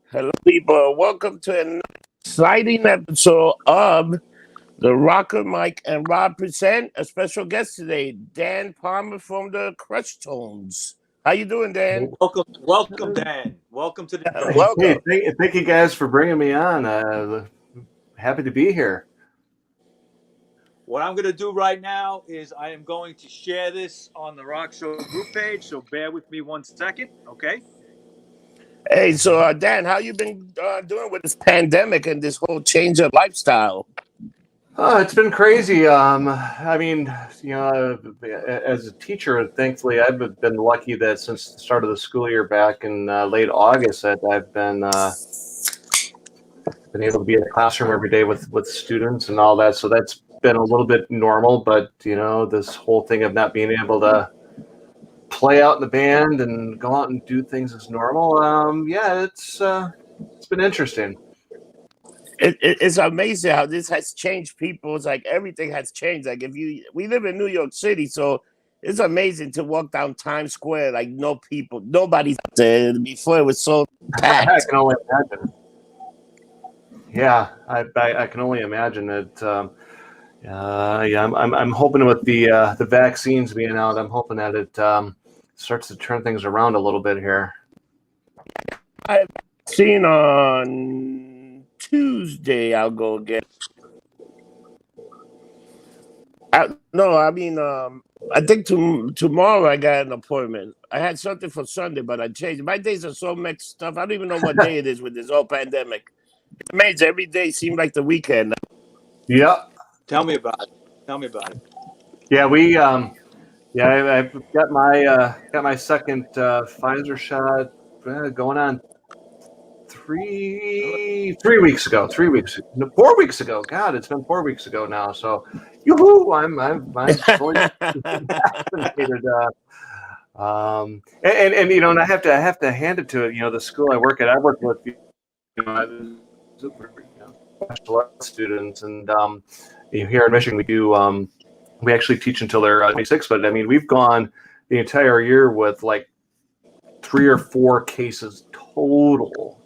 Hello, people. Welcome to an exciting episode of the RockerMike and Rob present a special guest today, Dan Palmer from the Crushtone. How you doing, Dan? Welcome, Dan. Welcome to the show. Welcome. Thank you guys for bringing me on. Happy to be here. What I'm going to do right now is I am going to share this on the Rock Show group page, so bear with me 1 second, okay? Hey, so Dan, how you been doing with this pandemic and this whole change of lifestyle? Oh, it's been crazy. I mean, as a teacher, thankfully, I've been lucky that since the start of the school year back in late August, that I've been able to be in the classroom every day with students and all that. So that's been a little bit normal. But this whole thing of not being able to play out in the band and go out and do things as normal. It's been interesting. It's amazing how this has changed people. It's like everything has changed. Like we live in New York City, so it's amazing to walk down Times Square like no people, nobody's out there. Before it was so packed. I can only imagine. Yeah, I can only imagine that. I'm hoping with the vaccines being out, I'm hoping that it starts to turn things around a little bit here. I've seen on Tuesday. I'll go get. I think tomorrow I got an appointment. I had something for Sunday, but I changed. My days are so mixed up. I don't even know what day it is with this whole pandemic. It makes every day seem like the weekend. Yep. Tell me about it. Yeah, I've got my second Pfizer shot going on 4 weeks ago. God, it's been 4 weeks ago now. So, yoo-hoo, I'm fully vaccinated. And I have to hand it to it. The school I work at, I work with special ed students, and here in Michigan we actually teach until they're 26. But I mean, we've gone the entire year with like 3 or 4 cases total.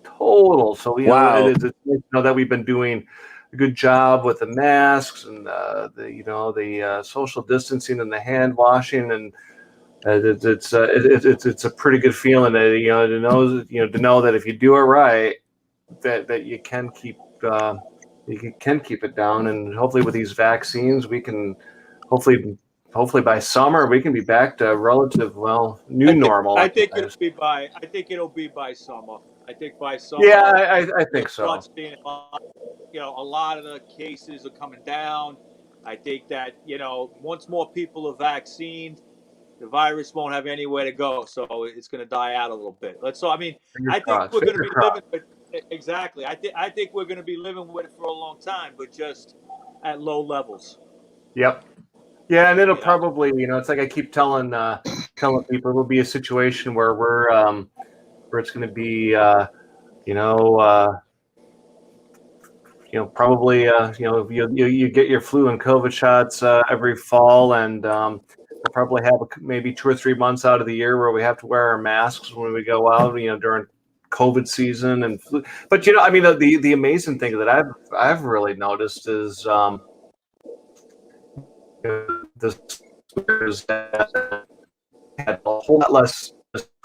So Wow. it's that we've been doing a good job with the masks and the social distancing and the hand washing, and it's a pretty good feeling that to know that if you do it right, that you can keep it down, and hopefully with these vaccines we can hopefully by summer we can be back to relative new normal. I think it'll be by summer. I think by summer. Yeah, I think so. Seeing a lot of the cases are coming down. I think that once more people are vaccinated, the virus won't have anywhere to go, so it's going to die out a little bit. I think we're going to be living with exactly. I think we're going to be living with it for a long time, but just at low levels. Yep. Yeah, and it'll probably, it's like I keep telling people, it'll be a situation where where it's going to be, probably, you get your flu and COVID shots every fall, and we'll probably have maybe 2 or 3 months out of the year where we have to wear our masks when we go out, during COVID season and flu. But the amazing thing that I've really noticed is there's had a whole lot less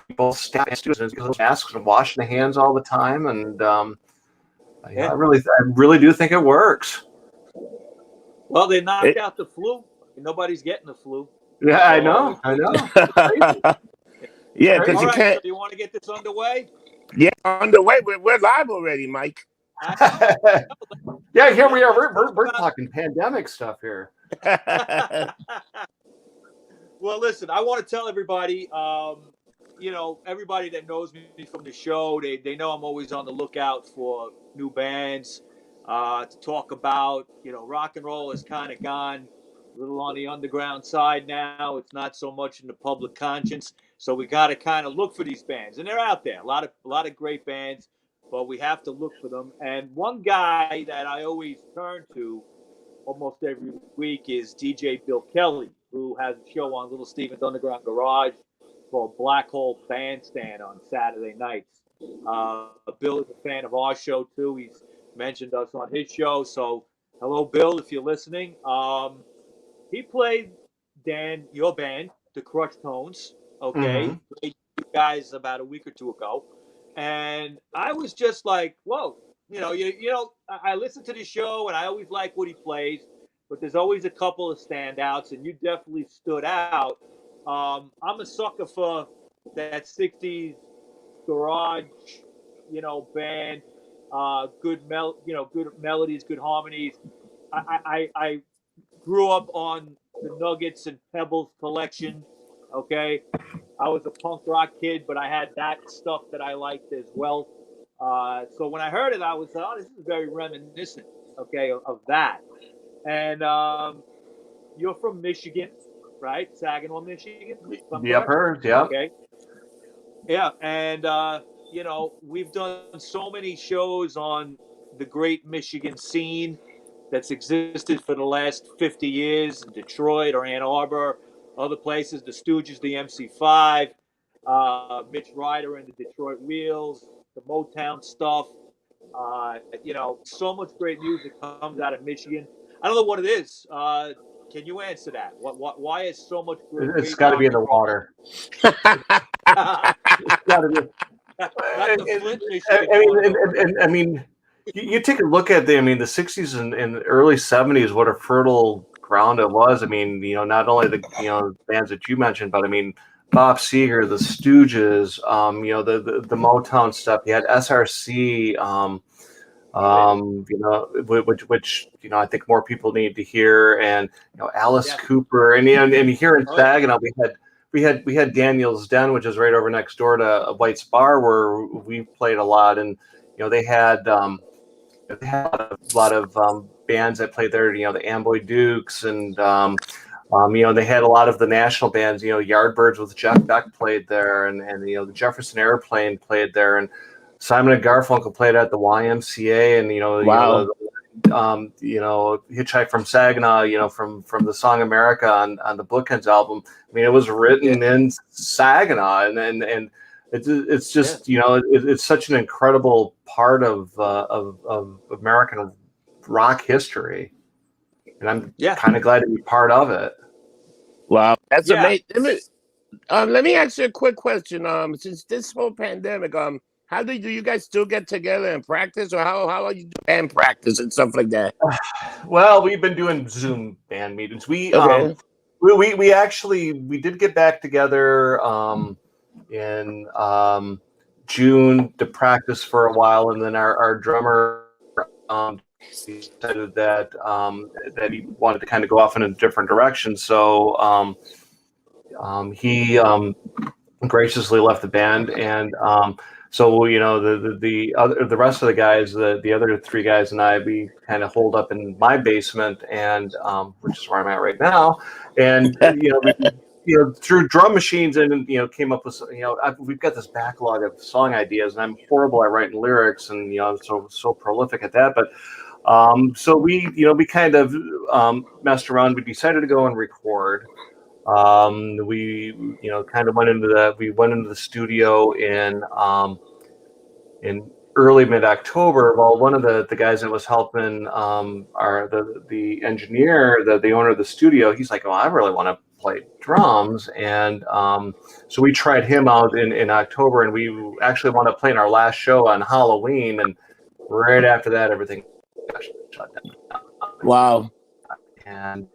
people staff students because of masks and washing the hands all the time, and I really do think it works. Well, they knocked out the flu. Nobody's getting the flu. Yeah, I know. Yeah, because you can't. So you want to get this underway? Yeah, underway. We're live already, Mike. Yeah, here we are. We're talking pandemic stuff here. Well, listen, I want to tell everybody, everybody that knows me from the show, they know I'm always on the lookout for new bands to talk about. Rock and roll has kind of gone a little on the underground side now. It's not so much in the public conscience. So we got to kind of look for these bands, and they're out there. A lot of great bands, but we have to look for them. And one guy that I always turn to almost every week is DJ Bill Kelly, who has a show on Little Steven's Underground Garage called Black Hole Bandstand on Saturday nights. Bill is a fan of our show too. He's mentioned us on his show. So hello, Bill, if you're listening. He played your band, the Crushtone. Okay, Mm-hmm. played you guys about a week or two ago, and I was just like, whoa. I listen to the show and I always like what he plays, but there's always a couple of standouts, and you definitely stood out. I'm a sucker for that '60s garage, band. Good melodies, good harmonies. I grew up on the Nuggets and Pebbles collection. Okay, I was a punk rock kid, but I had that stuff that I liked as well. So when I heard it, I was like, oh, this is very reminiscent, okay, of that. And you're from Michigan, right? Saginaw, Michigan, if I'm The correct? uppers, yep. Okay. Yeah, and we've done so many shows on the great Michigan scene that's existed for the last 50 years in Detroit or Ann Arbor, other places, the Stooges, the MC5, Mitch Ryder and the Detroit Wheels, the Motown stuff. So much great music comes out of Michigan. I don't know what it is. Can you answer that? Why is so much It's great got to rock be in and the roll? water. It's got to be. Not the And- Flint, I Michigan I mean, water. I mean, you take a look at the '60s and early '70s, what a fertile ground it was. I mean, not only the bands that you mentioned, but I mean, Bob Seger, the Stooges, the Motown stuff. You had SRC, which I think more people need to hear, and Alice Yeah. Cooper, and here in Oh, yeah. Saginaw we had Daniel's Den, which is right over next door to White's Bar, where we played a lot, and they had a lot of bands that played there. The Amboy Dukes, and they had a lot of the national bands. Yardbirds with Jeff Beck played there, and the Jefferson Airplane played there, and Simon and Garfunkel played at the YMCA, and Wow. Hitchhike from Saginaw, from the song America on the Bookends album. I mean, it was written in Saginaw, and it's just it's such an incredible part of American rock history, and I'm kind of glad to be part of it. Wow, that's Yeah. amazing. Let me ask you a quick question. Since this whole pandemic, how do you guys still get together and practice, or how are you do band practice and stuff like that? Well, we've been doing Zoom band meetings. We actually did get back together in June to practice for a while, and then our drummer decided that he wanted to kind of go off in a different direction. So he graciously left the band, and so the rest of the guys, the other three guys and I, we kind of holed up in my basement, and which is where I'm at right now, and through drum machines, and came up with we've got this backlog of song ideas, and I'm horrible at writing lyrics, and I'm so prolific at that, but so we kind of messed around. We decided to go and record. We kind of went into the studio in early mid-October. Well, one of the guys that was helping the engineer, the owner of the studio, he's like, oh, I really want to play drums, and so we tried him out in October, and we actually wound up playing our last show on Halloween, and right after that everything got shut down. Wow. And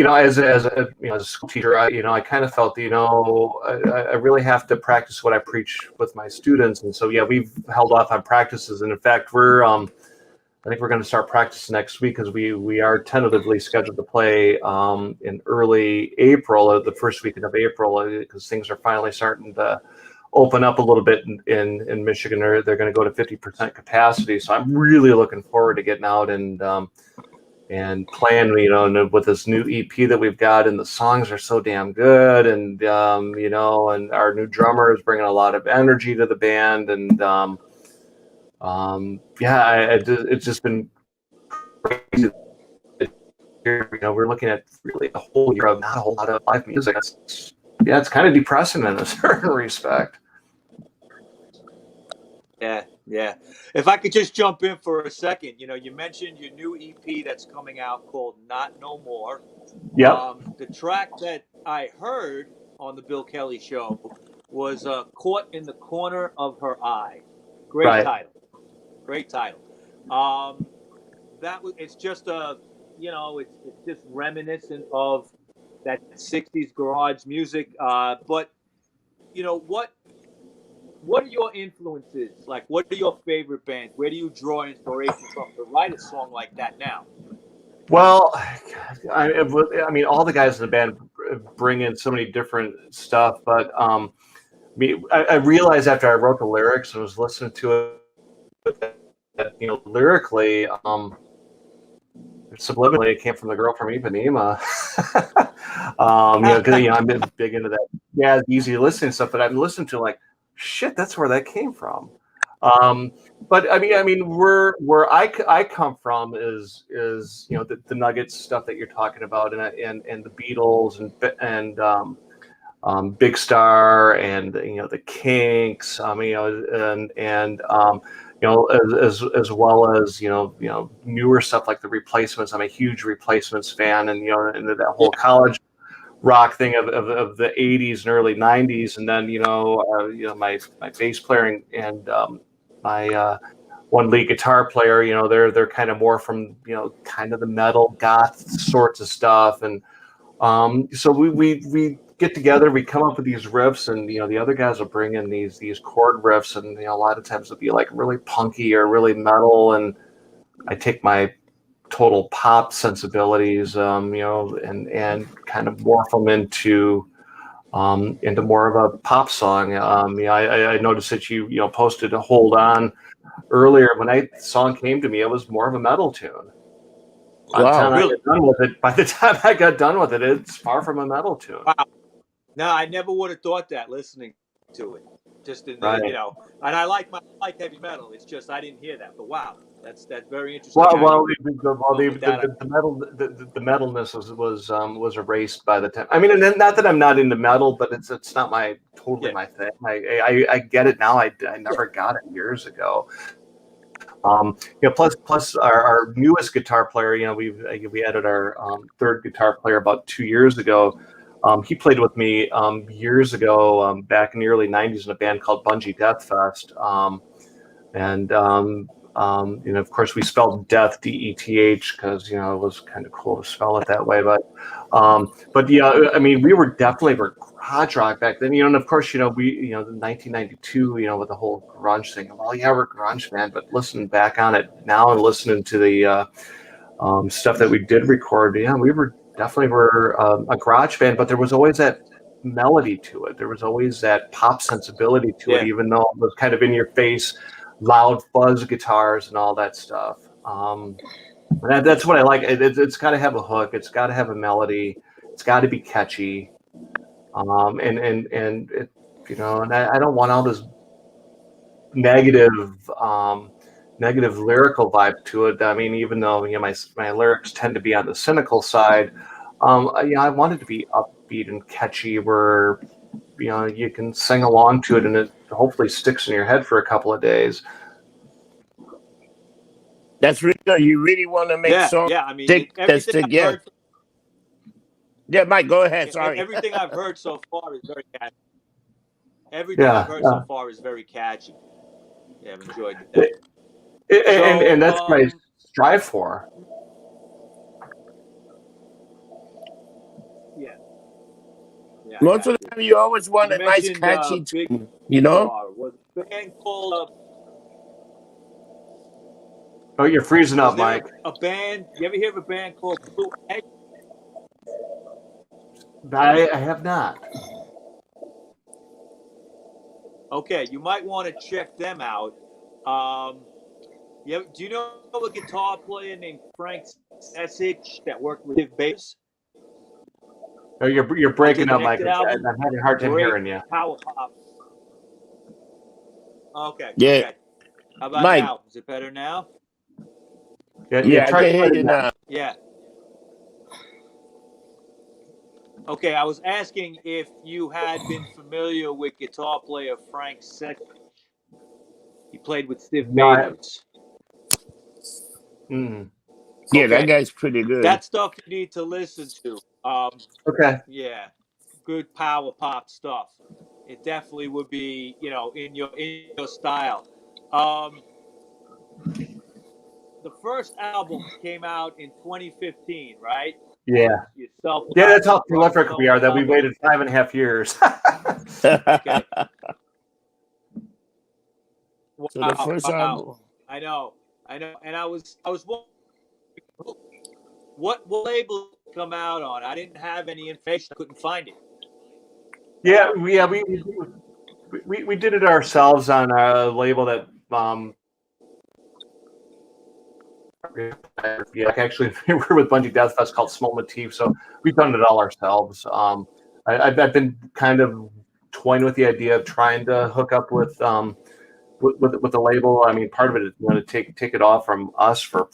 as a school teacher, I kind of felt, I really have to practice what I preach with my students, and so we've held off on practices, and in fact, I think we're going to start practice next week, because we are tentatively scheduled to play in early April, the first weekend of April, because things are finally starting to open up a little bit in Michigan. They're going to go to 50% capacity, so I'm really looking forward to getting out and playing, with this new EP that we've got, and the songs are so damn good, and and our new drummer is bringing a lot of energy to the band, and it's just been crazy. We're looking at really a whole year of not a whole lot of live music. It's kind of depressing in a certain respect. Yeah. If I could just jump in for a second, you mentioned your new EP that's coming out called Not No More. Yep. The track that I heard on the Bill Kelly show was Caught in the Corner of Her Eye. Great Right. title. Great title. It's just it's just reminiscent of that 60s garage music. But what are your influences? Like, what are your favorite bands? Where do you draw inspiration from to write a song like that now? Well, I mean, all the guys in the band bring in so many different stuff, but I realized after I wrote the lyrics and was listening to it that, lyrically, subliminally, it came from the girl from Ipanema. Because I'm big into that. Yeah, easy listening stuff, but I'm listening to like, shit, that's where that came from. But I mean, where I come from is the Nuggets stuff that you're talking about, and the Beatles and Big Star and the Kinks, as well as newer stuff like the Replacements. I'm a huge Replacements fan, and into that whole college rock thing of the 80s and early 90s, and then my bass player and my one lead guitar player, they're kind of more from kind of the metal goth sorts of stuff, and so we get together, we come up with these riffs, and the other guys will bring in these chord riffs, and a lot of times it'll be like really punky or really metal, and I take my total pop sensibilities, and kind of morph them into more of a pop song. I noticed that you posted a Hold On earlier. When the song came to me, it was more of a metal tune. By the time I got done with it, it's far from a metal tune. Wow. No, I never would have thought that listening to it. Just in the, Right. and I like heavy metal. It's just I didn't hear that. But wow, that's very interesting. The metalness was erased by the time. I mean, and not that I'm not into metal, but it's not my thing. I get it now. I never got it years ago. Plus our newest guitar player, we added our third guitar player about 2 years ago. He played with me years ago, back in the early 90s in a band called Bungee Death Fest. Of course we spelled death DETH because it was kind of cool to spell it that way. But yeah, I mean, we were garage rock back then. And of course, we 1992, with the whole grunge thing. Well, yeah, we're a grunge band, but listening back on it now and listening to the stuff that we did record, we definitely were a garage band, but there was always that melody to it. There was always that pop sensibility to it, even though it was kind of in your face, loud fuzz guitars and all that stuff. That's what I like. It's got to have a hook. It's got to have a melody. It's got to be catchy. And it, and I don't want all this negative lyrical vibe to it. I mean, even though my lyrics tend to be on the cynical side, I want it to be upbeat and catchy, where you can sing along to it, and it hopefully sticks in your head for a couple of days. That's really good. You really want to make songs. Yeah, I mean, yeah, Mike, go ahead. Sorry. Everything I've heard so far is very catchy. I've heard so far is very catchy. Yeah, I've enjoyed that. And that's what I strive for. Yeah. Most of the time, you always want a nice, catchy tune, Was a band called Oh, you're freezing up, Mike. A band? You ever hear of a band called Blue Egg? I have not. Okay, you might want to check them out. Do you know a guitar player named Frank Sessich that worked with Dave Bass? Oh, you're breaking up, Mike. I'm having a hard time hearing you. Power pop. Okay. Yeah. Okay. How about Mike. now? Is it better now? Yeah, I can hear you now. Yeah. Okay, I was asking if you had been familiar with guitar player Frank Sessich. He played with Steve Not- Maynards. Mm. Yeah, Okay. that guy's pretty good. That stuff you need to listen to. Okay. Yeah, good power pop stuff. It definitely would be, in your style. The first album came out in 2015, right? Yeah. Yourself. Yeah, that's how prolific we are. That we waited 5.5 years. Okay. So the first album. I know, and I was wondering, what label did it come out on? I didn't have any information. I couldn't find it. Yeah, we did it ourselves on a label that actually we're with Bungie Death Fest called Small Motif, so we've done it all ourselves. I've been kind of toying with the idea of trying to hook up with the label. I mean, part of it is to take it off from us for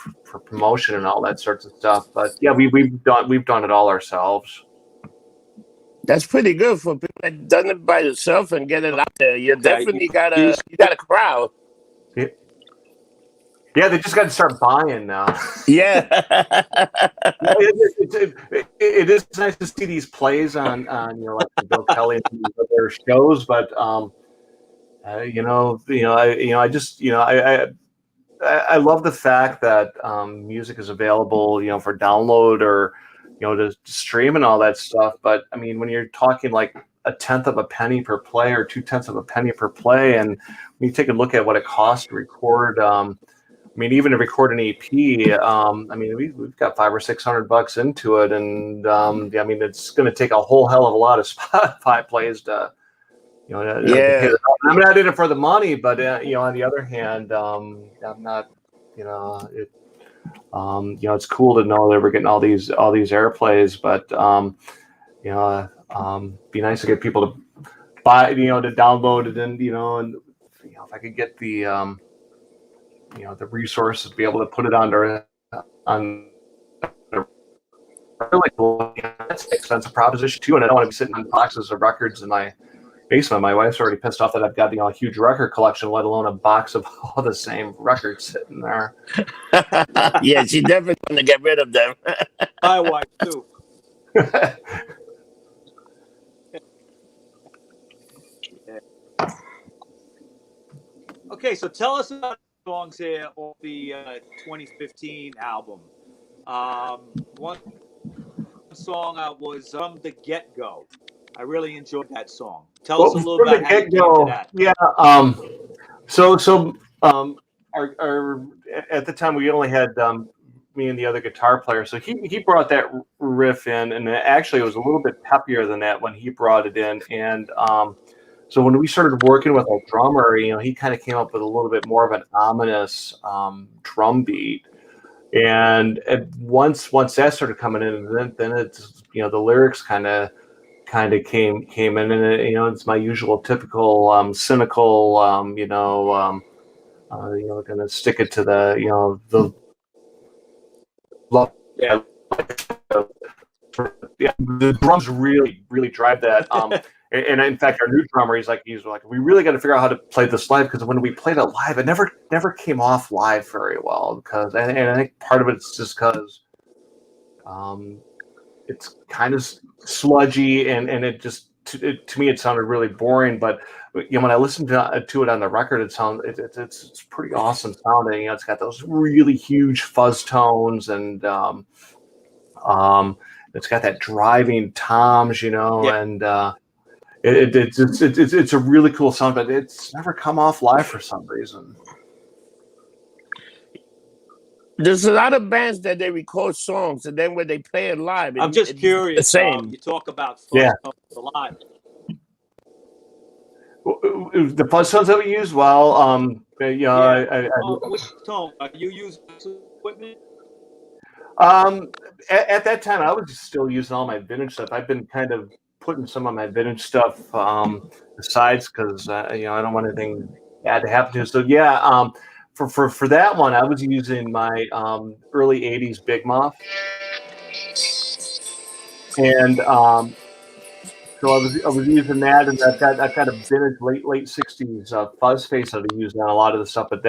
promotion and all that sorts of stuff. But yeah, we've done it all ourselves. That's pretty good for people that done it by yourself and get it out there. You definitely got a crowd. Yeah, they just got to start buying now. Yeah. It is nice to see these plays on like Bill Kelly and their shows, but I love the fact that music is available, for download or to stream and all that stuff. But I mean, when you're talking like 1/10 of a penny per play or 2/10 of a penny per play, and when you take a look at what it costs to record, I mean, even to record an EP, I mean, we've got $500 or $600 into it, and I mean, it's going to take a whole hell of a lot of Spotify plays to. To pay the, I'm not in it for the money, but on the other hand, I'm not. It's cool to know that we're getting all these airplays, but be nice to get people to buy, to download it, and if I could get the the resources to be able to put it on really cool. That's an expensive proposition too, and I don't want to be sitting on boxes of records in my basement. My wife's already pissed off that I've got a huge record collection, let alone a box of all the same records sitting there. Yeah, she definitely want to get rid of them. My wife too. Okay, so tell us about the songs here on the 2015 album. One song was From the Get-Go. I really enjoyed that song. Tell us a little about how you came to that. Yeah. So our at the time we only had me and the other guitar player. So he brought that riff in, and actually it was a little bit peppier than that when he brought it in. And so when we started working with our drummer, he kind of came up with a little bit more of an ominous drum beat. And once that started coming in, then it's the lyrics kind of came in, and it's my usual typical cynical gonna stick it to the love. Yeah, the drums really drive that. And in fact, our new drummer, he's like, we really got to figure out how to play this live, because when we played it live, it never came off live very well, because and I think part of it's just because it's kind of sludgy, and it just to me it sounded really boring. But when I listened to it on the record, it's pretty awesome sounding. It's got those really huge fuzz tones, and it's got that driving toms, and it's a really cool sound, but it's never come off live for some reason. There's a lot of bands that they record songs, and then when they play it live, I'm just curious. The same. You talk about fuzz tones a lot. The fuzz tones that we use, Which tone are you using? Equipment? At that time, I was still using all my vintage stuff. I've been kind of putting some of my vintage stuff aside, because I don't want anything bad to happen to it. So yeah, for that one, I was using my early '80s Big Muff, and So I was using that, and I've got a vintage late '60s fuzz face that I used on a lot of the stuff. But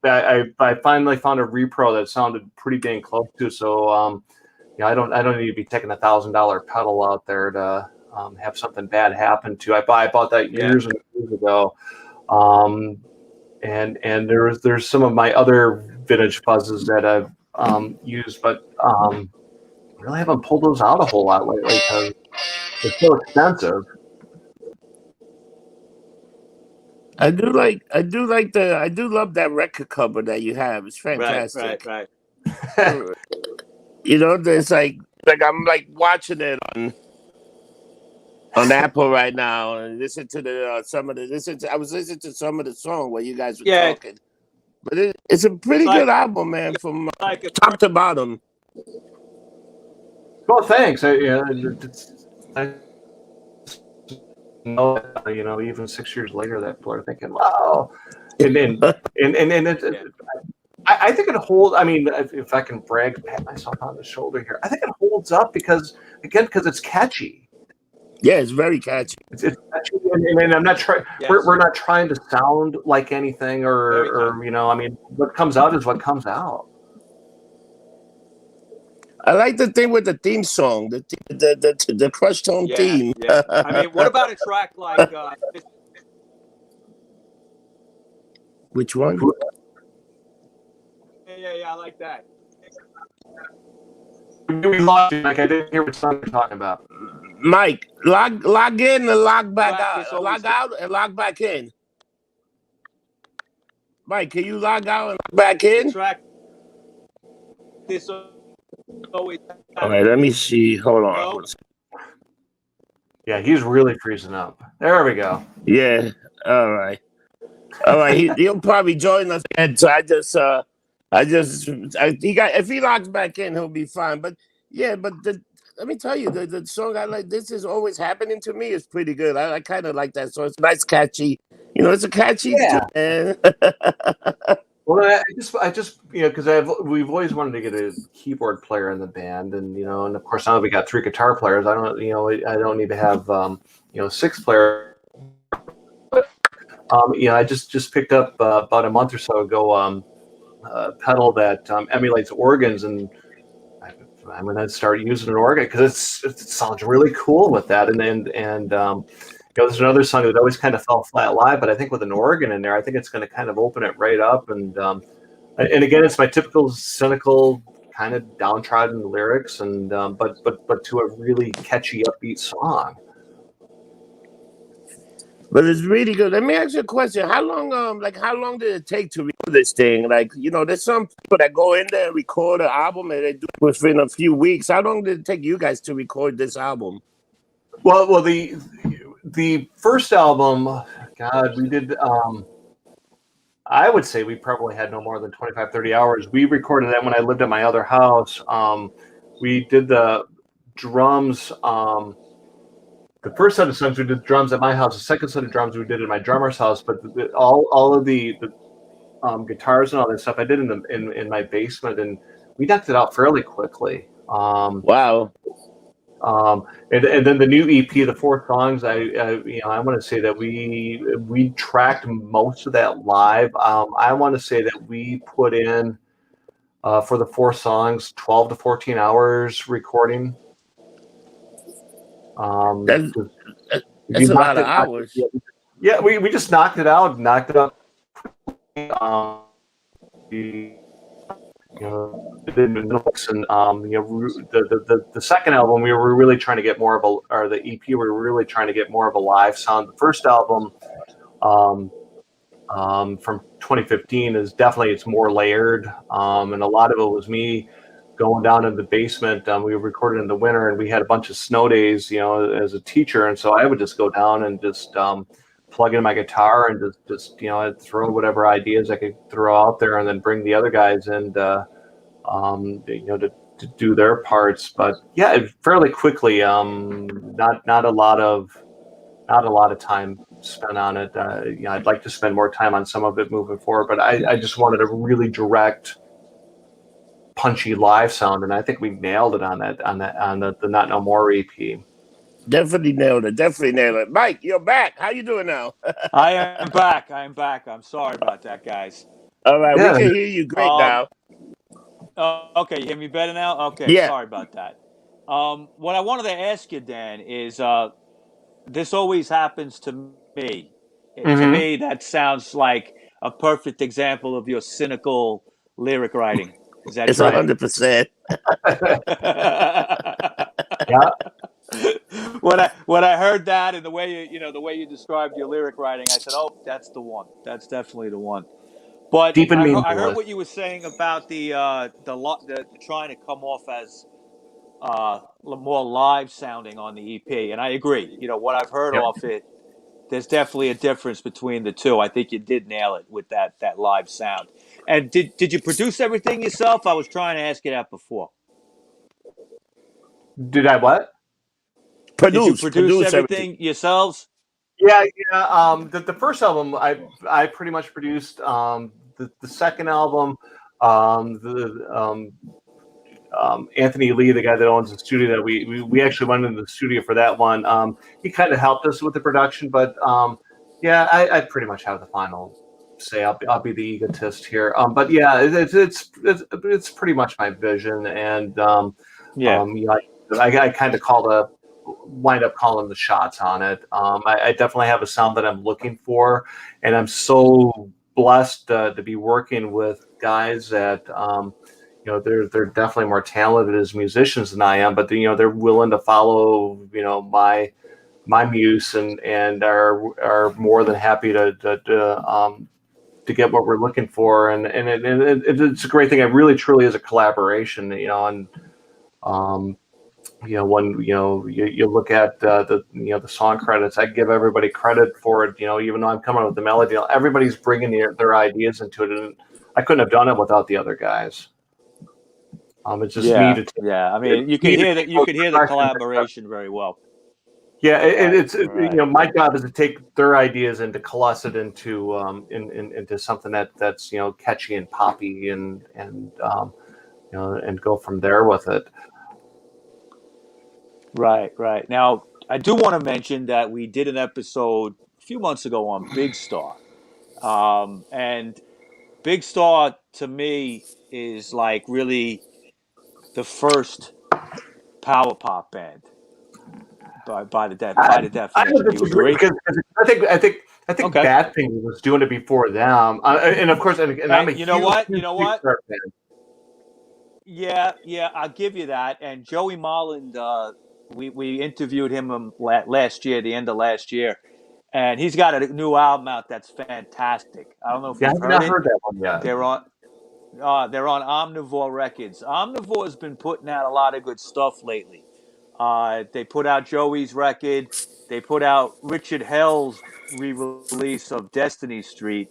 I finally found a repro that sounded pretty dang close to. So yeah, I don't need to be taking $1,000 pedal out there to have something bad happen to. I bought that years and years ago, and there's some of my other vintage fuzzes that I've used, but really haven't pulled those out a whole lot lately because it's so expensive. I do love that record cover that you have. It's fantastic. Right. You know, there's like I'm like watching it on Apple right now and listen to I was listening to some of the song where you guys were talking. But it's a pretty good album, man, from top to bottom. Well, thanks. Even 6 years later, that people are thinking, "Wow," and I think it holds. I mean, if I can pat myself on the shoulder here, I think it holds up because it's catchy. Yeah, it's very catchy. It's catchy, and I'm not trying. Yes. We're not trying to sound like anything, or I mean, what comes out is what comes out. I like the thing with the theme song, the Crushtone theme. Yeah. I mean, what about a track like? Which one? Yeah, I like that. We lost you, Mike. I didn't hear what song you're talking about. Mike, log in and log back out. Log out and log back in. Mike, can you log out and log back in? Track. This always. All right, let me see. Hold on. No. Yeah, he's really freezing up. There we go. Yeah. All right. He'll probably join us again. So if he logs back in, he'll be fine. But yeah, let me tell you, the song I like, This Is Always Happening to Me, is pretty good. I kind of like that song. It's nice, catchy. It's a catchy tune. Well, I just because we've always wanted to get a keyboard player in the band, and and of course now that we got 3 guitar players, I don't need to have 6 players. But I just picked up about a month or so ago a pedal that emulates organs, and I'm going to start using an organ because it sounds really cool with that. And there's another song that always kind of fell flat live, but I think with an organ in there, I think it's going to kind of open it right up. And again, it's my typical cynical kind of downtrodden lyrics, and but to a really catchy, upbeat song. But it's really good. Let me ask you a question. How long did it take to record this thing? There's some people that go in there and record an album and they do it within a few weeks. How long did it take you guys to record this album? Well, the first album, God, we did. I would say we probably had no more than 25, 30 hours. We recorded that when I lived at my other house. We did the drums. The first set of songs we did drums at my house. The second set of drums we did at my drummer's house. But all of the guitars and all that stuff I did in my basement, and we knocked it out fairly quickly. Wow. And then the new EP, the 4 songs, I want to say that we tracked most of that live. I want to say that we put in for the 4 songs 12 to 14 hours recording. That's a lot of hours. Yeah, we just knocked it out, knocked it up. The notes and the second album we were really trying to get more of or the EP we were really trying to get more of a live sound. The first album from 2015 is definitely, it's more layered, and a lot of it was me going down in the basement. We recorded in the winter, and we had a bunch of snow days, as a teacher, and so I would just go down and just plug in my guitar and just I'd throw whatever ideas I could throw out there, and then bring the other guys in to do their parts. But yeah, fairly quickly. Not a lot of time spent on it. I'd like to spend more time on some of it moving forward, but I just wanted a really direct, punchy live sound, and I think we nailed it on the Not No More EP. Definitely nailed it. Definitely nailed it. Mike, you're back. How you doing now? I am back. I'm sorry about that, guys. All right, we Yeah. can hear you great Um, now. okay, you hear me better now? Okay, Yeah. sorry about that. What I wanted to ask you, Dan, is this always happens to me. To Mm-hmm. me, that sounds like a perfect example of your cynical lyric writing. Is that It's true? 100%. Yeah. when I heard that and the way the way you described your lyric writing, I said, "Oh, that's the one. That's definitely the one." But Deep and I heard meaningless. what you were saying about the trying to come off as more live sounding on the EP, and I agree. What I've heard Yep. off it, there's definitely a difference between the two. I think you did nail it with that live sound. And did you produce everything yourself? I was trying to ask you that before. Did I what? Did you Produce, produce produce everything. everything yourselves? Yeah, yeah. The first album I pretty much produced. The second album, Anthony Lee, the guy that owns the studio that we actually went into the studio for that one. He kind of helped us with the production, but yeah, I pretty much have the final say. I'll be the egotist here. But yeah, it's pretty much my vision, and Yeah. yeah, I kind of wind up calling the shots on it. I definitely have a sound that I'm looking for, and I'm so blessed to be working with guys that they're definitely more talented as musicians than I am, but they're willing to follow my muse and are more than happy to get what we're looking for, and it's a great thing. It really truly is a collaboration, and when you look at the song credits, I give everybody credit for it. Even though I'm coming up with the melody, everybody's bringing their ideas into it, and I couldn't have done it without the other guys. It's just me Yeah, to take. yeah. I It's mean, you could me to hear that. take You those could hear the directions. collaboration very well. Yeah, Right, it's right. my job is to take their ideas and to coalesce it into something that's catchy and poppy and go from there with it. Right, right. Now, I do want to mention that we did an episode a few months ago on Big Star, and Big Star to me is like really the first power pop band by I, the I definition. would Do you disagree agree? because I think Okay. Badfinger was doing it before them, and of course, and I'm a And you know huge, what? huge You know Big what? Star fan. Yeah, yeah, I'll give you that. And Joey Molland, we interviewed him last year, the end of last year, and he's got a new album out that's fantastic. I don't know if Yeah, you've I've heard not it. heard that one yet. They're on they're on Omnivore Records. Omnivore has been putting out a lot of good stuff lately. They put out Joey's record. They put out Richard Hell's re-release of Destiny Street,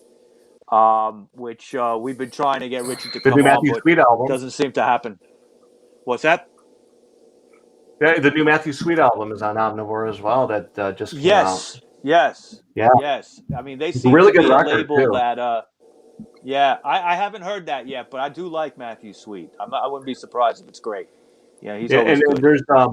which we've been trying to get Richard to The new come on, Matthew but Sweet album. doesn't seem to happen. What's that? Yeah, the new Matthew Sweet album is on Omnivore as well. That just came out. Yes, yes, Yeah, yes. I mean, they seem really to good be a record label too. that. Yeah, I haven't heard that yet, but I do like Matthew Sweet. I wouldn't be surprised if it's great. Yeah, he's Yeah, and always then good. there's a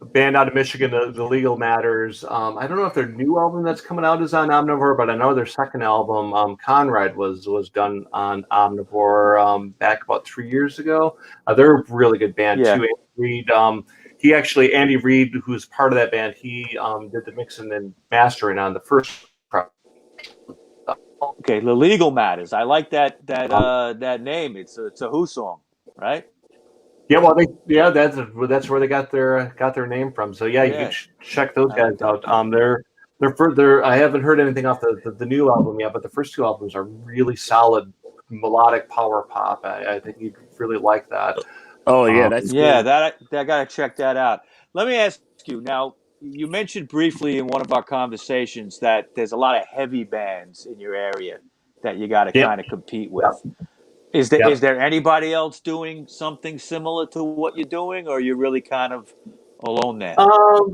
band out of Michigan, the Legal Matters. I don't know if their new album that's coming out is on Omnivore, but I know their second album, Conrad, was done on Omnivore back about 3 years ago. They're a really good band Yeah. too. Andy Reid, Andy Reid, who's part of that band, he did the mixing and mastering on the first. Okay, the legal matters. I like that Um, that name. It's a Who song, right? Yeah, well, that's where they got their name from. So yeah, you can Yeah, check those I guys like that. out. They're I haven't heard anything off the new album yet, but the first two albums are really solid melodic power pop. I think you'd really like that. Oh yeah, that's Yeah, good. that I gotta check that out. Let me ask you now. You mentioned briefly in one of our conversations that there's a lot of heavy bands in your area that you got to Yep, kind of compete yep, with. Is yep. there anybody else doing something similar to what you're doing, or are you really kind of alone there? Um,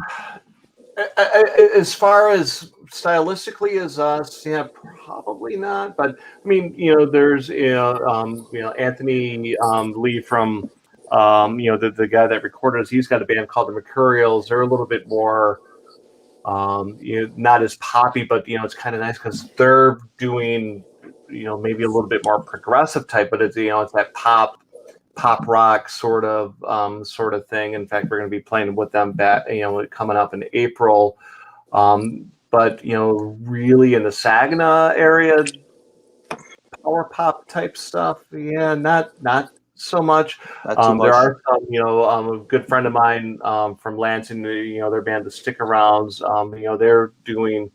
as far as stylistically as us, yeah, probably not. But I mean, there's Anthony Lee from the guy that recorded us. He's got a band called the Mercurials. They're a little bit more not as poppy, but it's kind of nice because they're doing maybe a little bit more progressive type, but it's it's that pop rock sort of thing. In fact, we're going to be playing with them back coming up in April. But really in the Saginaw area, power pop type stuff, not so much. Not too much. There are some, a good friend of mine from Lansing, their band, the Stick Arounds, they're doing,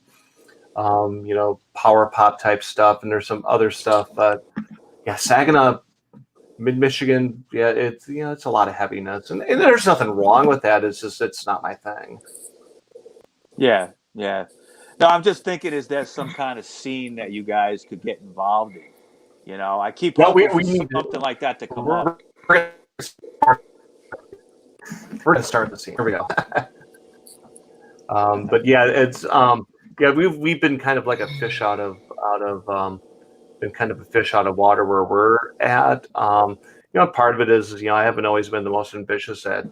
power pop type stuff, and there's some other stuff. But yeah, Saginaw, Mid-Michigan, yeah, it's it's a lot of heaviness, and there's nothing wrong with that. It's just it's not my thing. Yeah. No, I'm just thinking, is there some kind of scene that you guys could get involved in? I keep hoping for something like that to come up. We're gonna start the scene. Here we go. But yeah, it's we've been kind of like a fish out of water where we're at. Part of it is I haven't always been the most ambitious at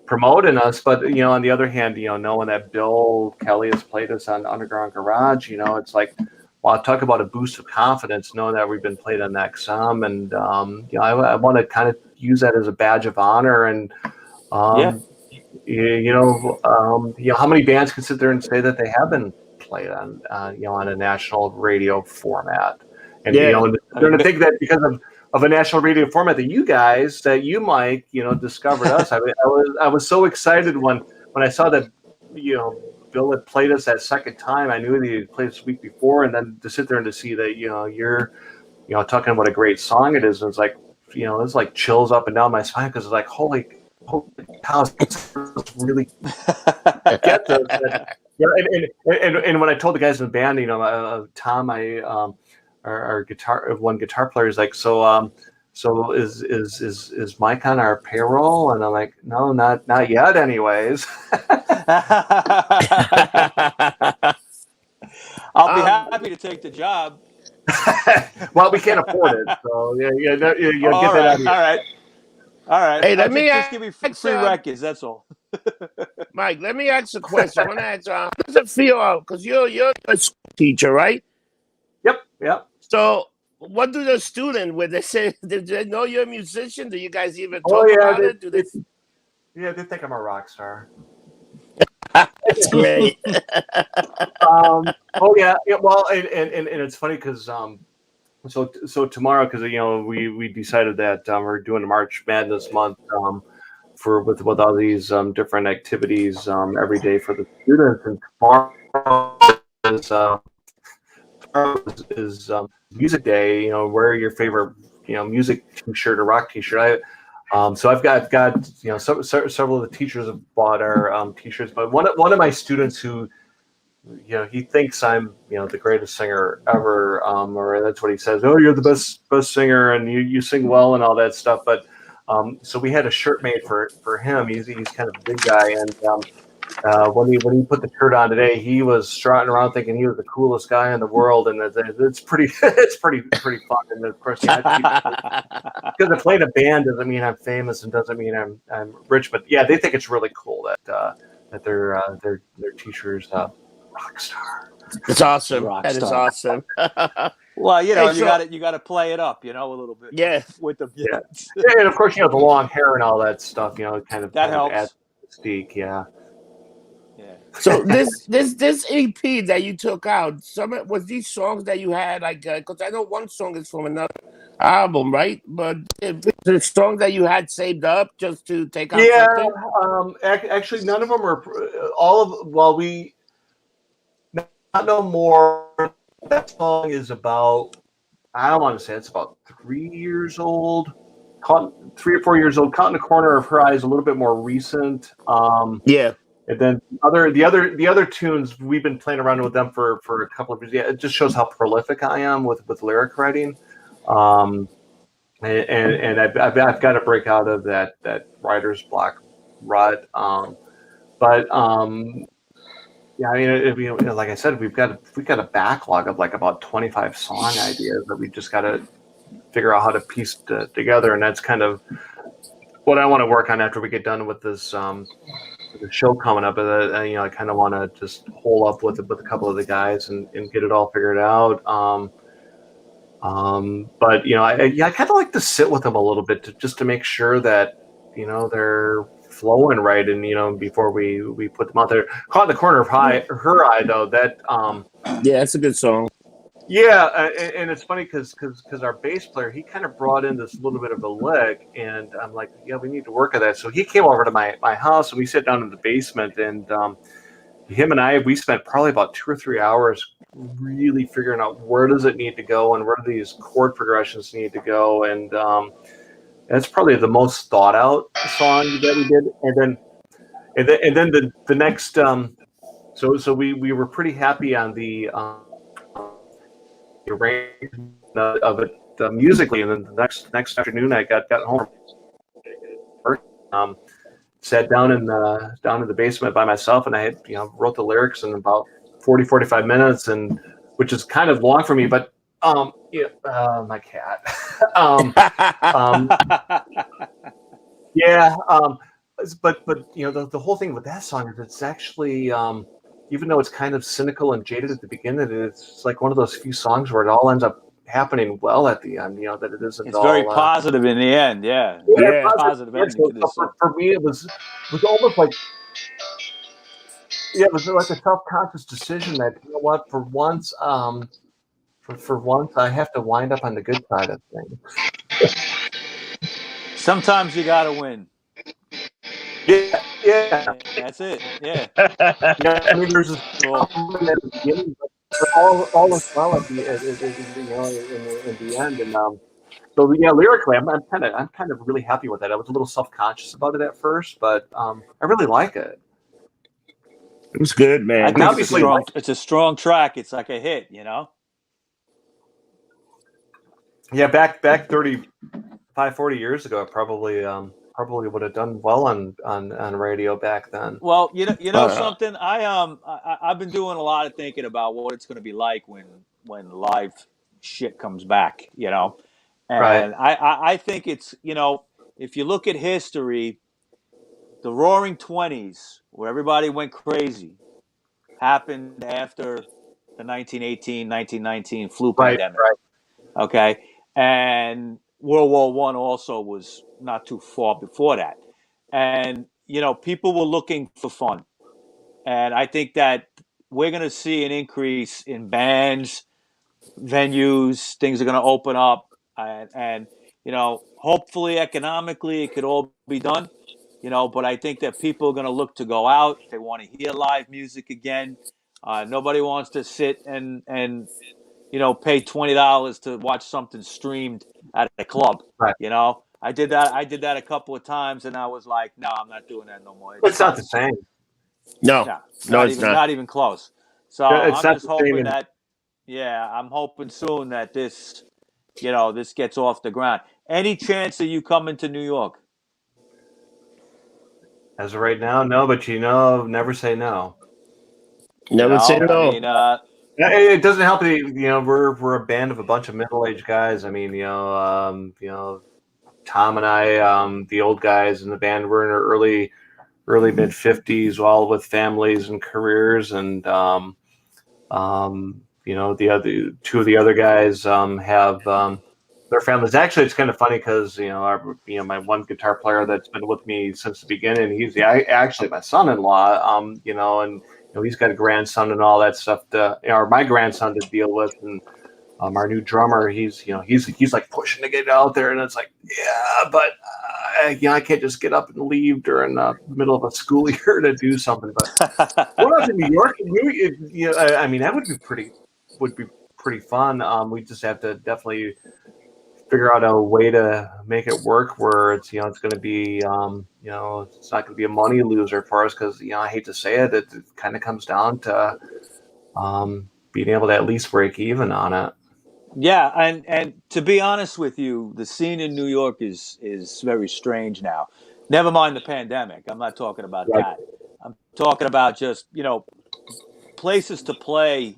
promoting us, but on the other hand, knowing that Bill Kelly has played us on Underground Garage, it's like, well, talk about a boost of confidence knowing that we've been played on XM, and I want to kind of use that as a badge of honor. And how many bands can sit there and say that they have been played on on a national radio format, and and to think that because of a national radio format that you Mike discovered us. I was so excited when I saw that Bill had played us that second time. I knew that he had played us the week before, and then to sit there and to see that you're talking about a great song it is, and it's like it's like chills up and down my spine, because it's like holy cow, it's really get this. And when I told the guys in the band, Tom, our guitar player is like, so is Mike on our payroll? And I'm like, no, not yet anyways. I'll be happy to take the job. Well, we can't afford it, so get that out. All right. Hey, let me just give me free records. That's all. Mike, let me ask a question. I want to ask, how does it feel? Because you're a school teacher, right? Yep. So, what do the students, when they say, did they know you're a musician? Do you guys even talk about it? They think I'm a rock star. That's great. Well, and it's funny because so tomorrow, because we decided that we're doing a March Madness month with all these different activities every day for the students, and tomorrow is music day. Wear your favorite music t-shirt or rock t-shirt. So I've got several of the teachers have bought our t-shirts, but one of my students who he thinks I'm the greatest singer ever, or that's what he says. Oh, you're the best singer, and you sing well and all that stuff. But so we had a shirt made for him. He's kind of a big guy, and when he put the shirt on today, he was strutting around thinking he was the coolest guy in the world, and it's pretty fun. And of course, because I played a band doesn't mean I'm famous, and doesn't mean I'm rich. But yeah, they think it's really cool that their teachers rockstar. It's awesome. That is awesome. Well, you got to play it up, a little bit. Yeah, with the and of course, the long hair and all that stuff, kind of that helps. Adds mystique, yeah. So this EP that you took out, was these songs that you had because I know one song is from another album, right? But the songs that you had saved up just to take out. Something? Actually, none of them are. All of we not no more. That song is about. I don't want to say it's about 3 years old. 3 or 4 years old. Caught in the Corner of Her Eye is a little bit more recent. Yeah. And then the other tunes, we've been playing around with them for a couple of years. Yeah, it just shows how prolific I am with lyric writing. And I've got to break out of that writer's block rut. Yeah, I mean, like I said, we've got a backlog of like about 25 song ideas that we just got to figure out how to piece together, and that's kind of what I want to work on after we get done with this the show coming up, and I kind of want to just hole up with a couple of the guys and get it all figured out. But I kind of like to sit with them a little bit just to make sure that they're flowing right, and before we put them out there. Caught in the corner of her eye though. That Yeah, that's a good song. yeah, and it's funny because our bass player, he kind of brought in this little bit of a lick, and I'm like, yeah, we need to work on that. So he came over to my house, and we sat down in the basement, and him and we spent probably about 2 or 3 hours really figuring out where does it need to go and where do these chord progressions need to go, and that's probably the most thought out song that we did. And then the next so we were pretty happy on the arrangement of it musically, and then the next afternoon I got home, sat down in the basement by myself, and I had wrote the lyrics in about 45 minutes, and which is kind of long for me, but my cat yeah, but the whole thing with that song is it's actually even though it's kind of cynical and jaded at the beginning, it's like one of those few songs where it all ends up happening well at the end. That it isn't. It's very positive in the end. Yeah. Positive ending to this. So for me, it was almost like it was like a self-conscious decision that for once, for once, I have to wind up on the good side of things. Sometimes you gotta win. Yeah. That's it. Yeah. I mean, there's this compliment at the beginning, but all is well at the in the end, and so lyrically, I'm kind of really happy with that. I was a little self-conscious about it at first, but I really like it. It was good, man. I think obviously it's a strong track. It's like a hit, Yeah, back 35, 40 years ago, probably would have done well on radio back then. Well, something. I've been doing a lot of thinking about what it's going to be like when live shit comes back, and right. I think it's if you look at history, the Roaring '20s, where everybody went crazy, happened after the 1918, 1919 flu pandemic. Right. Okay, and World War I also was not too far before that. And, people were looking for fun. And I think that we're going to see an increase in bands, venues, things are going to open up. And hopefully economically it could all be done, but I think that people are going to look to go out. They want to hear live music again. Nobody wants to sit and pay $20 to watch something streamed at a club. Right. I did that a couple of times, and I was like, no, I'm not doing that no more. It's not the same. No, it's not even close. So I'm just hoping that, I'm hoping soon that this, this gets off the ground. Any chance of you coming to New York? As of right now, no, but never say no. Never say no. I mean, it doesn't help that we're a band of a bunch of middle-aged guys. I mean, Tom and I, the old guys in the band, we're in our early mid-50s, all with families and careers, and the other two of the other guys have their families. Actually, it's kind of funny because my one guitar player that's been with me since the beginning, he's actually my son-in-law. And he's got a grandson and all that stuff or my grandson to deal with, and our new drummer, he's like pushing to get out there, and it's like, but I can't just get up and leave during the middle of a school year to do something. But we're not in New York. I mean, that would be pretty fun. We just have to definitely figure out a way to make it work where it's it's going to be it's not going to be a money loser for us, because I hate to say it, it kind of comes down to being able to at least break even on it. Yeah, and to be honest with you, the scene in New York is very strange now. Never mind the pandemic. I'm not talking about that. I'm talking about just places to play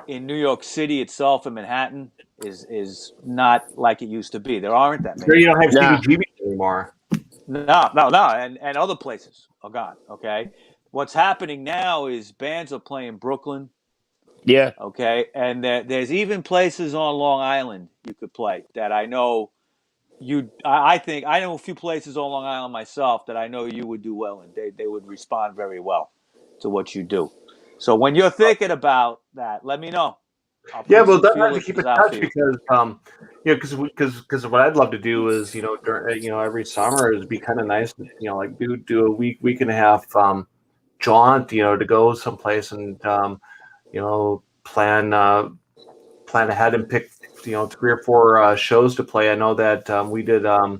in New York City itself, in Manhattan, is not like it used to be. There aren't that many. You don't have CBGB anymore. No, and other places are gone. Okay, what's happening now is bands are playing Brooklyn. Yeah. Okay, and there's even places on Long Island you could play that I know you. I think I know a few places on Long Island myself that I know you would do well, and they would respond very well to what you do. So when you're thinking about that, let me know. I'll Yeah, put well, some definitely have to keep feelers in out for touch you. because, because what I'd love to do is, during, every summer is be kind of nice, to, like do a week and a half jaunt, to go someplace and, plan ahead and pick, 3 or 4 shows to play. I know that we did a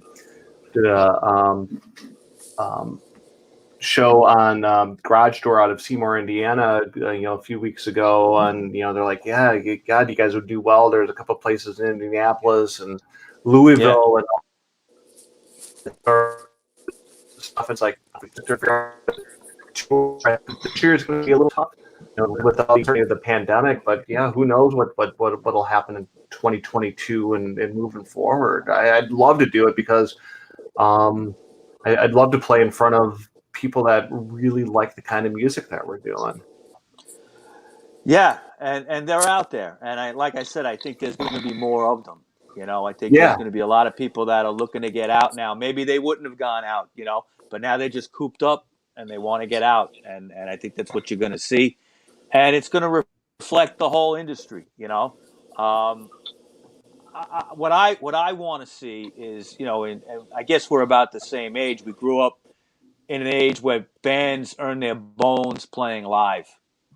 show on Garage Door out of Seymour, Indiana, a few weeks ago, and they're like, "Yeah, God, you guys would do well." There's a couple of places in Indianapolis and Louisville and stuff. It's like this year's going to be a little tough, with the pandemic. But yeah, who knows what'll happen in 2022 and moving forward. I'd love to do it because I'd love to play in front of people that really like the kind of music that we're doing. Yeah, and they're out there, and like I said, I think there's going to be more of them. I think there's going to be a lot of people that are looking to get out now. Maybe they wouldn't have gone out, but now they're just cooped up and they want to get out, and I think that's what you're going to see, and it's going to reflect the whole industry. What I want to see is, and I guess we're about the same age. We grew up in an age where bands earn their bones playing live.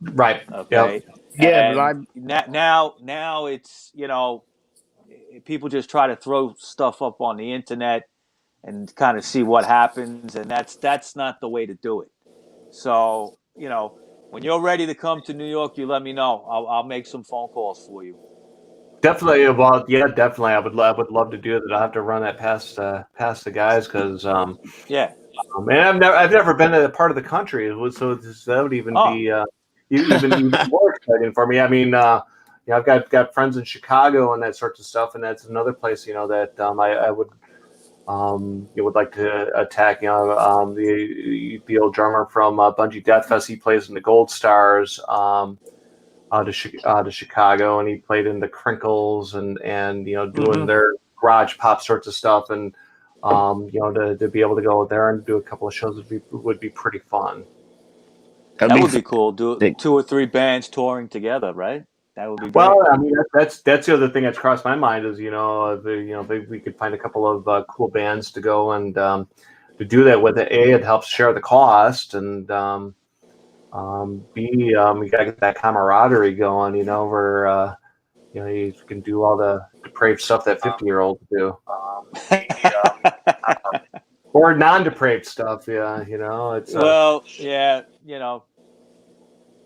Right. Okay. Yep. And now it's, people just try to throw stuff up on the internet and kind of see what happens, and that's not the way to do it. So, when you're ready to come to New York, you let me know. I'll make some phone calls for you. Definitely. Well, yeah, definitely. I would love to do it. I'll have to run that past the guys because Yeah. and I've never been to a part of the country, so that would even be even more exciting for me. I mean, I've got friends in Chicago and that sorts of stuff, and that's another place that I would would like to attack. The old drummer from Bungee Death Fest, he plays in the Gold Stars. To Chicago, and he played in the Crinkles and doing their garage pop sorts of stuff, and to be able to go there and do a couple of shows would be pretty fun. That would be cool. Do 2 or 3 bands touring together, right? That would be great. Well, I mean, that's the other thing that's crossed my mind is we could find a couple of cool bands to go and to do that with. It helps share the cost, and B, we gotta get that camaraderie going, where you can do all the depraved stuff that 50-year-olds do, or non-depraved stuff. Yeah, it's well, yeah,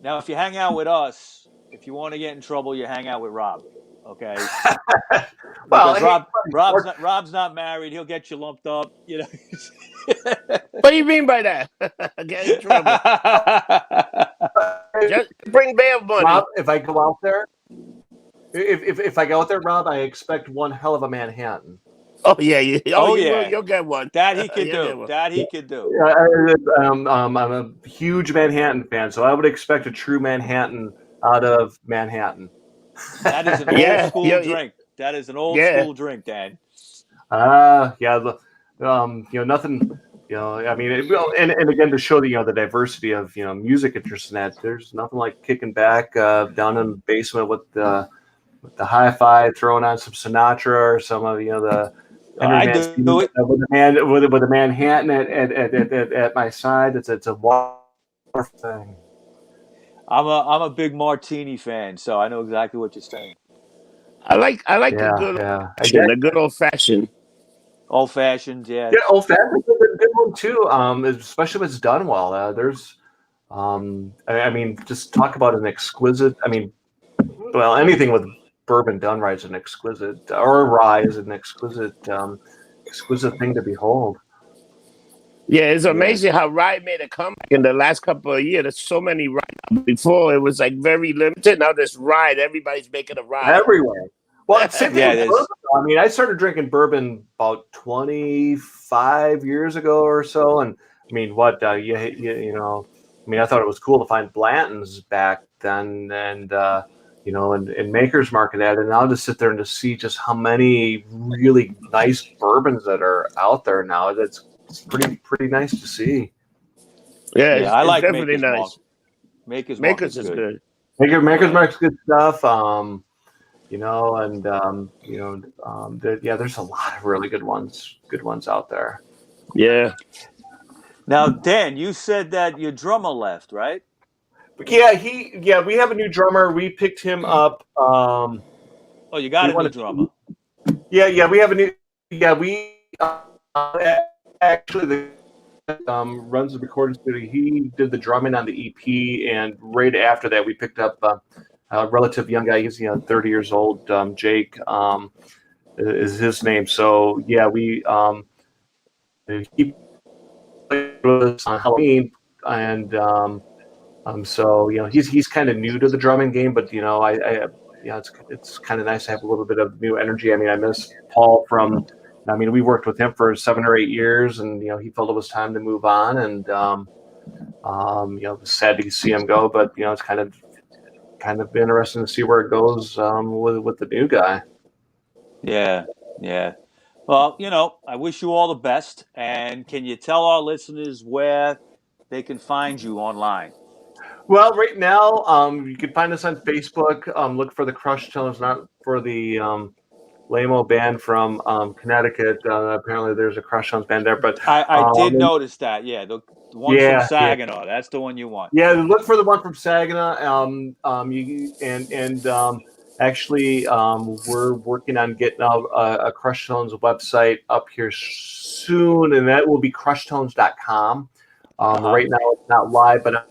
Now, if you hang out with us, if you want to get in trouble, you hang out with Rob. Okay. Because Rob's not married. He'll get you lumped up. What do you mean by that? Get in trouble. Just bring bail money. Rob, if I go out there, Rob, I expect one hell of a Manhattan. Oh yeah, you'll get one. That he could do. That he could do. I'm a huge Manhattan fan, so I would expect a true Manhattan out of Manhattan. That is an old school drink. That is an old school drink, Dan. Nothing. I mean, and again to show the diversity of music interest in that. There's nothing like kicking back down in the basement with the hi-fi, throwing on some Sinatra or some of the. I do it with a Manhattan at my side. It's a wonderful thing. I'm a big martini fan, so I know exactly what you're saying. I like the good old fashioned. Old fashioned, yeah. Yeah, old fashioned is a good one too. Especially if it's done well. There's, I mean, just talk about an exquisite. I mean, well, anything with bourbon done right is an exquisite, or rye is an exquisite thing to behold. Yeah, it's amazing how rye made a comeback in the last couple of years. There's so many rye. Before it was like very limited. Now there's rye. Everybody's making a rye everywhere. Well, same thing Yeah, with bourbon. I mean, I started drinking bourbon about 25 years ago or so, and I mean, what you know, I mean, I thought it was cool to find Blanton's back then, and you know, and Maker's Mark at, and now to sit there and to see just how many really nice bourbons that are out there now. It's pretty nice to see. Yeah, yeah. I it's like definitely Maker's Mark. nice. Maker's Mark Makers is is good. good. Maker's Mark's good stuff. You know, and you know, there's a lot of really good ones out there. Yeah. Now, Dan, you said that your drummer left, right? But yeah, we have a new drummer. We picked him up. Oh, you got We a new wanted drummer. Yeah, we have a new. Yeah, we actually the runs the recording studio. He did the drumming on the EP, and right after that, we picked up a relative young guy. He's 30 years old. Jake is his name. So yeah, he played with us on Halloween, and so he's kind of new to the drumming game, but I it's kind of nice to have a little bit of new energy. I mean, I miss Paul from. I mean, we worked with him for 7 or 8 years, and he felt it was time to move on, and sad to see him go, but it's kind of interesting to see where it goes with the new guy. Yeah, yeah. Well, I wish you all the best. And can you tell our listeners where they can find you online? Well, right now, you can find us on Facebook. Look for the Crushtone, not for the lame-o band from Connecticut. Apparently, there's a Crushtone band there, but I did notice that. Yeah, the one from Saginaw. Yeah. That's the one you want. Yeah, look for the one from Saginaw. Actually, we're working on getting a Crushtones website up here soon, and that will be crushtones.com. Right now, it's not live, but I'm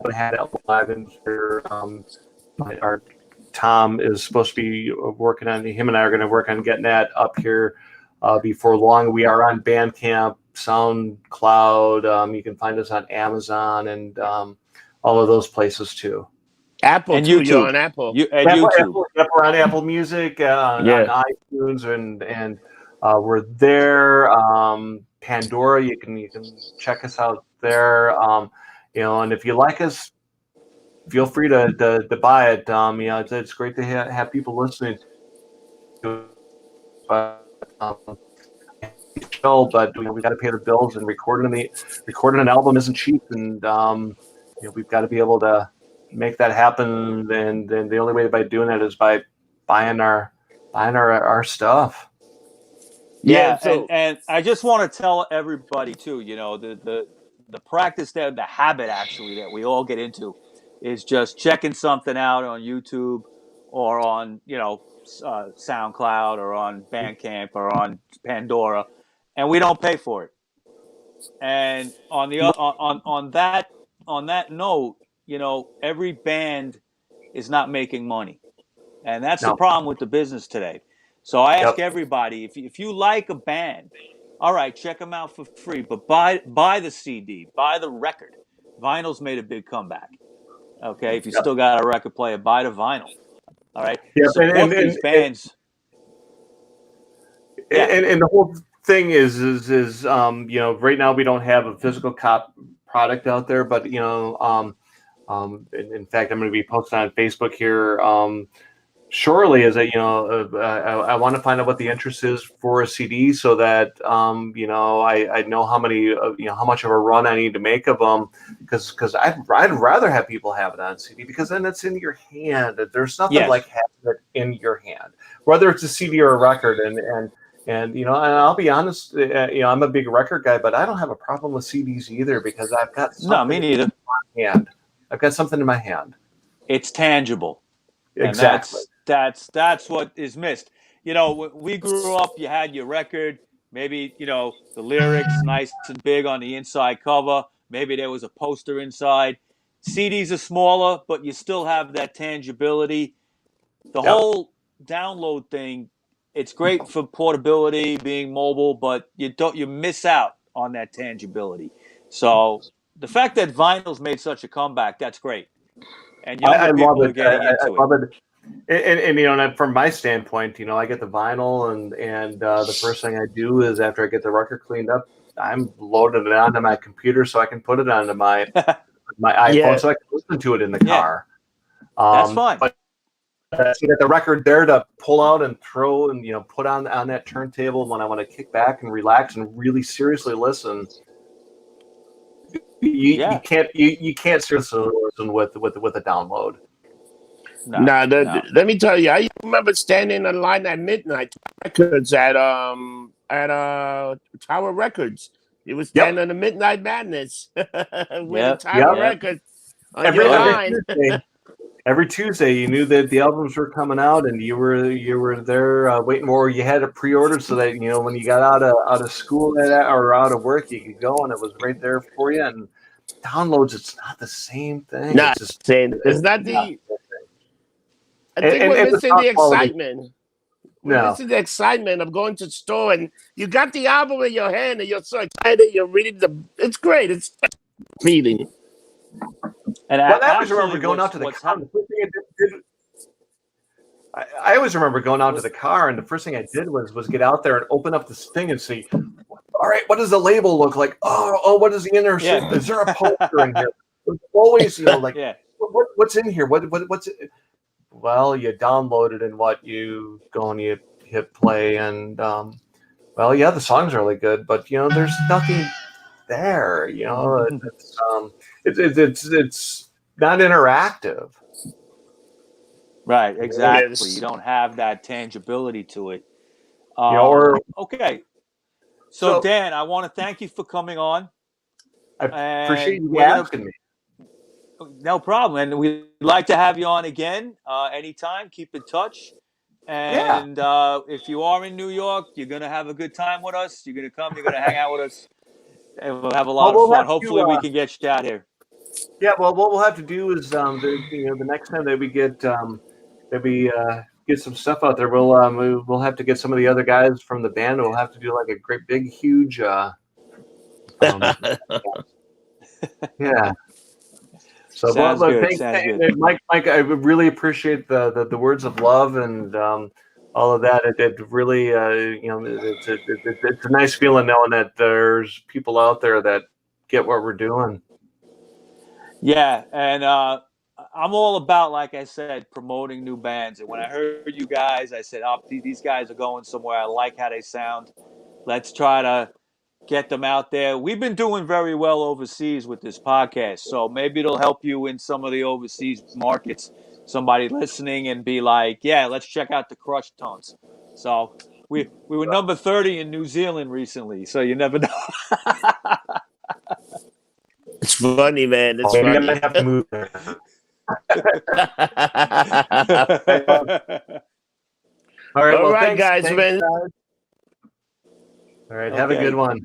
going to have it live in here. Our Tom is supposed to be working on. Him and I are going to work on getting that up here before long. We are on Bandcamp, SoundCloud. You can find us on Amazon and all of those places too. Apple and too. YouTube. You're on Apple. YouTube. We're on Apple Music, on iTunes, and we're there. Pandora, you can check us out there. And if you like us, feel free to buy it. It's great to have people listening to show, but we got to pay the bills, and recording an album isn't cheap, and we've got to be able to make that happen. And the only way by doing that is by buying our stuff. Yeah, and I just want to tell everybody too, the practice that the habit actually that we all get into is just checking something out on YouTube or on SoundCloud or on Bandcamp or on Pandora, and we don't pay for it. And on the on that note, every band is not making money, and that's the problem with the business today. So I ask everybody, if you like a band, all right, check them out for free, but buy the CD, buy the record. Vinyl's made a big comeback. Okay, if you still got a record player, buy the vinyl. All right, support these bands. And the whole thing is right now we don't have a physical product out there, but in fact, I'm going to be posting on Facebook here shortly. Is that I want to find out what the interest is for a CD, so that I know how many how much of a run I need to make of them, because I'd rather have people have it on CD, because then it's in your hand. There's nothing like having it in your hand, whether it's a CD or a record. And I'll be honest, I'm a big record guy, but I don't have a problem with CDs either, because I've got something me neither. in my hand. I've got something in my hand. It's tangible. Exactly. And that's what is missed. When we grew up, you had your record, maybe, the lyrics nice and big on the inside cover. Maybe there was a poster inside. CDs are smaller, but you still have that tangibility. The whole download thing, it's great for portability, being mobile, but you miss out on that tangibility. So the fact that vinyl's made such a comeback, that's great. And younger people are getting into it. And from my standpoint, I get the vinyl, and the first thing I do is after I get the record cleaned up, I'm loading it onto my computer so I can put it onto my iPhone Yeah. so I can listen to it in the Yeah. car. That's fine. But you got the record there to pull out and throw and put on that turntable when I want to kick back and relax and really seriously listen. You can't seriously listen with a download. No, Now, no. let me tell you, I remember standing in line at midnight records at Tower Records. It was standing in the Midnight Madness with a Tower Record on your line. Every Tuesday, you knew that the albums were coming out, and you were there waiting more. You had a pre-order so that when you got out of school or out of work, you could go and it was right there for you. And downloads, it's not the same thing. Not it's just saying it's not the. I think we're missing the excitement. We're missing the excitement of going to the store and you got the album in your hand and you're so excited. You're reading it's great. It's feeling. And I always remember going out to the car. I always remember going out to the car, and the first thing I did was get out there and open up this thing and see, all right, what does the label look like? Oh, what is the inner? Yeah. Is there a poster in here? There's always, what's in here? What's it? Well, you download it and you go and you hit play, and the songs are really good, but there's nothing there. It's not interactive. Right, exactly. Yes. You don't have that tangibility to it. Okay. So, Dan, I want to thank you for coming on. I appreciate you asking me. No problem. And we'd like to have you on again anytime. Keep in touch. And if you are in New York, you're going to have a good time with us. You're going to come. You're going to hang out with us. And we'll have a lot of fun. Hopefully, we can get you out here. Yeah, well, what we'll have to do is, the next time that we get get some stuff out there, we'll have to get some of the other guys from the band. We'll have to do like a great big huge. Yeah. So, Sounds good. thanks, Mike. I really appreciate the words of love and all of that. It really, it's a nice feeling knowing that there's people out there that get what we're doing. Yeah, and I'm all about, like I said, promoting new bands. And when I heard you guys, I said, these guys are going somewhere. I like how they sound. Let's try to get them out there. We've been doing very well overseas with this podcast, so maybe it'll help you in some of the overseas markets. Somebody listening and be like, yeah, let's check out the Crushtone. So we were number 30 in New Zealand recently, so you never know. It's funny, man. It's funny. You're gonna have to move there. All right, guys, man. All right, have a good one.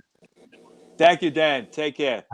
Thank you, Dan. Take care.